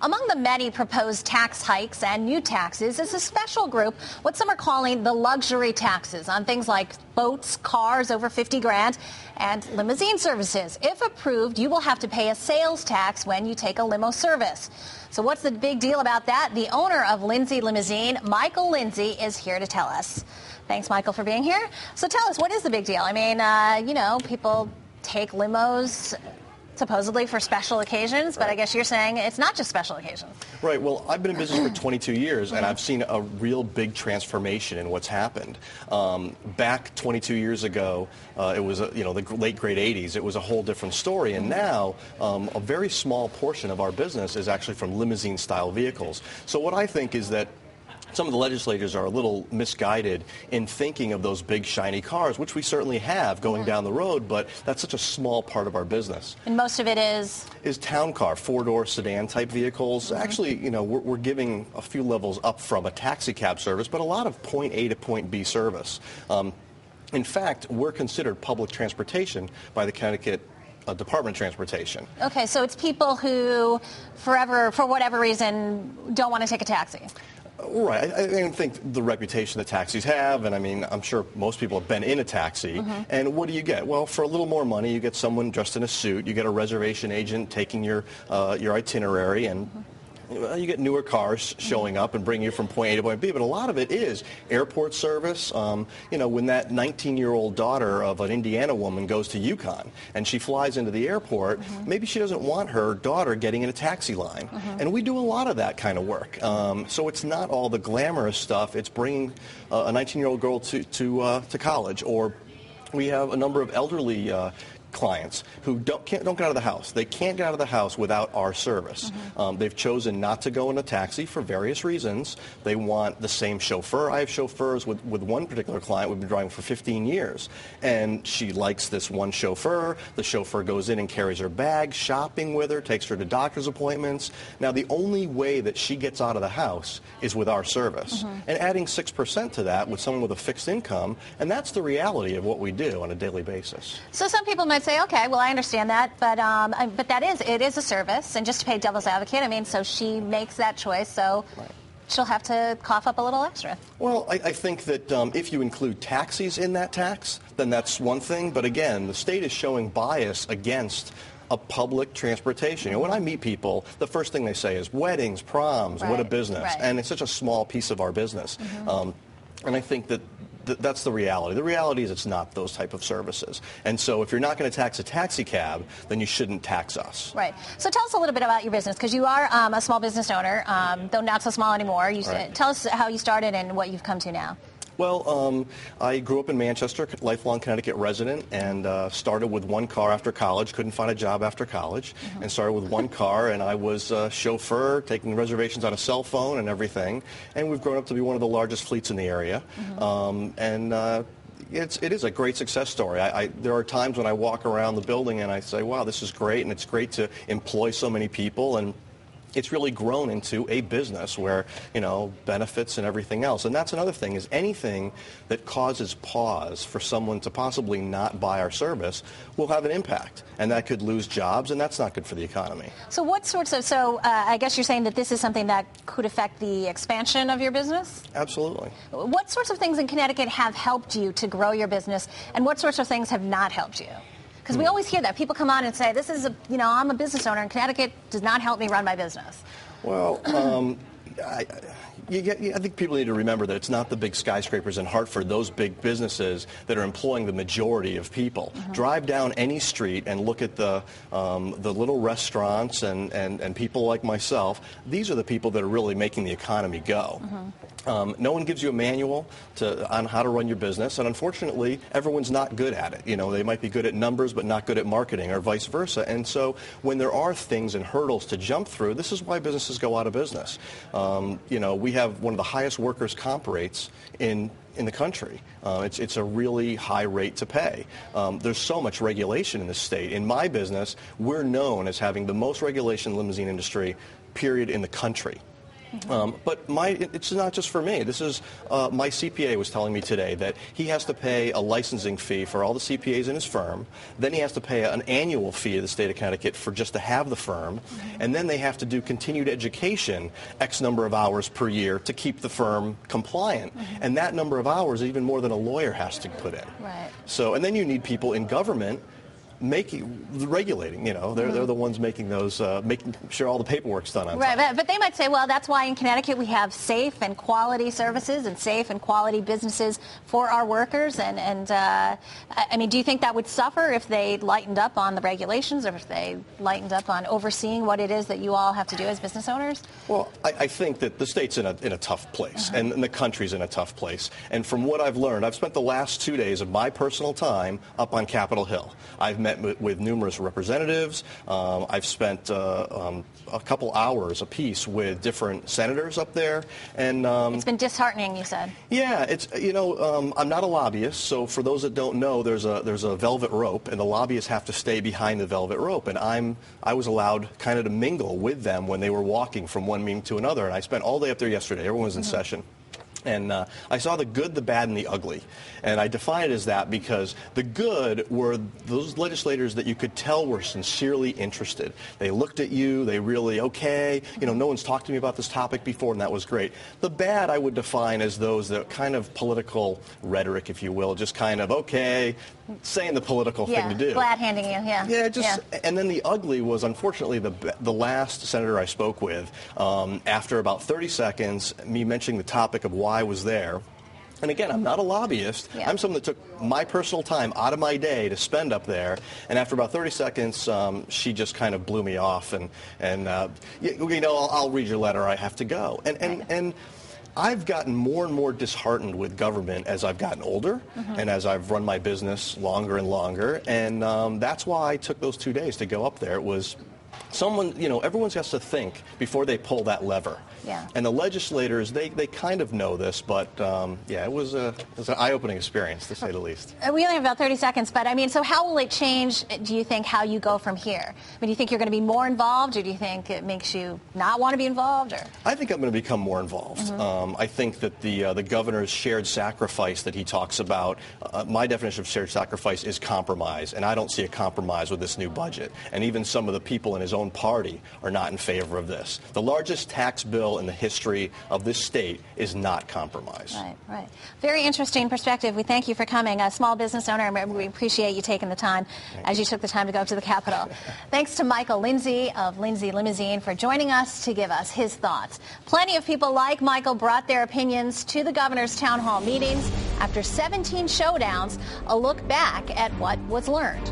Among the many proposed tax hikes and new taxes is a special group, what some are calling the luxury taxes on things like boats, cars over 50 grand, and limousine services. If approved, you will have to pay a sales tax when you take a limo service. So what's the big deal about that? The owner of Lindsay Limousine, Michael Lindsay, is here to tell us. Thanks, Michael, for being here. So tell us, what is the big deal? I mean, people take limos supposedly for special occasions, but I guess you're saying it's not just special occasions. Right. Well, I've been in business for 22 years, and I've seen a real big transformation in what's happened. Back 22 years ago, it was, the late great 80s. It was a whole different story, and now a very small portion of our business is actually from limousine-style vehicles. So what I think is that some of the legislators are a little misguided in thinking of those big, shiny cars, which we certainly have going down the road, but that's such a small part of our business. And most of it is town car, four-door sedan-type vehicles. Actually, we're giving a few levels up from a taxi cab service, but a lot of point A to point B service. In fact, we're considered public transportation by the Connecticut Department of Transportation. Okay, so it's people who for whatever reason, don't want to take a taxi. Right. I think the reputation that taxis have, and I mean, I'm sure most people have been in a taxi, and what do you get? Well, for a little more money, you get someone dressed in a suit, you get a reservation agent taking your itinerary, and you get newer cars showing up and bringing you from point A to point B, but a lot of it is airport service. When that 19-year-old daughter of an Indiana woman goes to Yukon and she flies into the airport, maybe she doesn't want her daughter getting in a taxi line. And we do a lot of that kind of work. So it's not all the glamorous stuff. It's bringing a 19-year-old girl to college, or we have a number of elderly clients who don't get out of the house. They can't get out of the house without our service. They've chosen not to go in a taxi for various reasons. They want the same chauffeur. I have chauffeurs with one particular client we've been driving for 15 years, and she likes this one chauffeur. The chauffeur goes in and carries her bag, shopping with her, takes her to doctor's appointments. Now, the only way that she gets out of the house is with our service. And adding 6% to that with someone with a fixed income, and that's the reality of what we do on a daily basis. So some people might say, okay, well, I understand that, but it is a service, and just to play devil's advocate, I mean, so she makes that choice, so she'll have to cough up a little extra. Well, I think that if you include taxis in that tax, then that's one thing, but again, the state is showing bias against a public transportation. When I meet people, the first thing they say is weddings, proms, what a business, and it's such a small piece of our business. And I think that that's the reality. The reality is it's not those type of services. And so if you're not going to tax a taxi cab, then you shouldn't tax us. Right. So tell us a little bit about your business, because you are a small business owner, though not so small anymore. Tell us how you started and what you've come to now. Well, I grew up in Manchester, lifelong Connecticut resident, and started with one car after college. Couldn't find a job after college, and started with one car, and I was a chauffeur, taking reservations on a cell phone and everything. And we've grown up to be one of the largest fleets in the area. It is a great success story. There are times when I walk around the building and I say, wow, this is great, and it's great to employ so many people, and it's really grown into a business where, benefits and everything else. And that's another thing, is anything that causes pause for someone to possibly not buy our service will have an impact. And that could lose jobs, and that's not good for the economy. So what sorts of, I guess you're saying that this is something that could affect the expansion of your business? Absolutely. What sorts of things in Connecticut have helped you to grow your business, and what sorts of things have not helped you? Because we always hear that. People come on and say, I'm a business owner, and Connecticut does not help me run my business. Well, I think people need to remember that it's not the big skyscrapers in Hartford, those big businesses that are employing the majority of people. Drive down any street and look at the little restaurants and people like myself. These are the people that are really making the economy go. No one gives you a manual on how to run your business, and unfortunately, everyone's not good at it. They might be good at numbers, but not good at marketing, or vice versa. And so when there are things and hurdles to jump through, this is why businesses go out of business. We have one of the highest workers' comp rates in the country. It's a really high rate to pay. There's so much regulation in the state. In my business, we're known as having the most regulation in the limousine industry, period, in the country. But it's not just for me. This is my CPA was telling me today that he has to pay a licensing fee for all the CPAs in his firm. Then he has to pay an annual fee to the state of Connecticut for just to have the firm. And then they have to do continued education X number of hours per year to keep the firm compliant. And that number of hours is even more than a lawyer has to put in. Right. So, and then you need people in government regulating, they're the ones making those, making sure all the paperwork's done on time. Right, but they might say, well, that's why in Connecticut we have safe and quality services and safe and quality businesses for our workers. And I mean, do you think that would suffer if they lightened up on the regulations or if they lightened up on overseeing what it is that you all have to do as business owners? Well, I think that the state's in a tough place and the country's in a tough place. And from what I've learned, I've spent the last 2 days of my personal time up on Capitol Hill. I've met with numerous representatives. I've spent a couple hours apiece with different senators up there, and it's been disheartening, you said. Yeah, it's I'm not a lobbyist, so for those that don't know, there's a velvet rope, and the lobbyists have to stay behind the velvet rope, and I was allowed kind of to mingle with them when they were walking from one meeting to another, and I spent all day up there yesterday. Everyone was in session. And I saw the good, the bad, and the ugly. And I define it as that because the good were those legislators that you could tell were sincerely interested. They looked at you, they really, okay, no one's talked to me about this topic before, and that was great. The bad I would define as those that kind of political rhetoric, if you will, just kind of, okay, saying the political thing to do. Glad handing you, Yeah, and then the ugly was, unfortunately, the last senator I spoke with, after about 30 seconds, me mentioning the topic of why I was there. And again, I'm not a lobbyist. Yeah. I'm someone that took my personal time out of my day to spend up there. And after about 30 seconds, she just kind of blew me off. And I'll read your letter. I have to go. And I've gotten more and more disheartened with government as I've gotten older and as I've run my business longer and longer. And that's why I took those 2 days to go up there. It was someone, everyone has to think before they pull that lever. Yeah. And the legislators, they kind of know this, but it was an eye-opening experience, to say the least. We only have about 30 seconds, but I mean, so how will it change, do you think, how you go from here? I mean, do you think you're going to be more involved, or do you think it makes you not want to be involved? Or? I think I'm going to become more involved. I think that the governor's shared sacrifice that he talks about, my definition of shared sacrifice is compromise, and I don't see a compromise with this new budget. And even some of the people in his own party are not in favor of this. The largest tax bill in the history of this state is not compromised. Right. Very interesting perspective. We thank you for coming. A small business owner, and we appreciate you taking the time as you took the time to go up to the Capitol. Thanks to Michael Lindsay of Lindsay Limousine for joining us to give us his thoughts. Plenty of people like Michael brought their opinions to the governor's town hall meetings. After 17 showdowns, a look back at what was learned.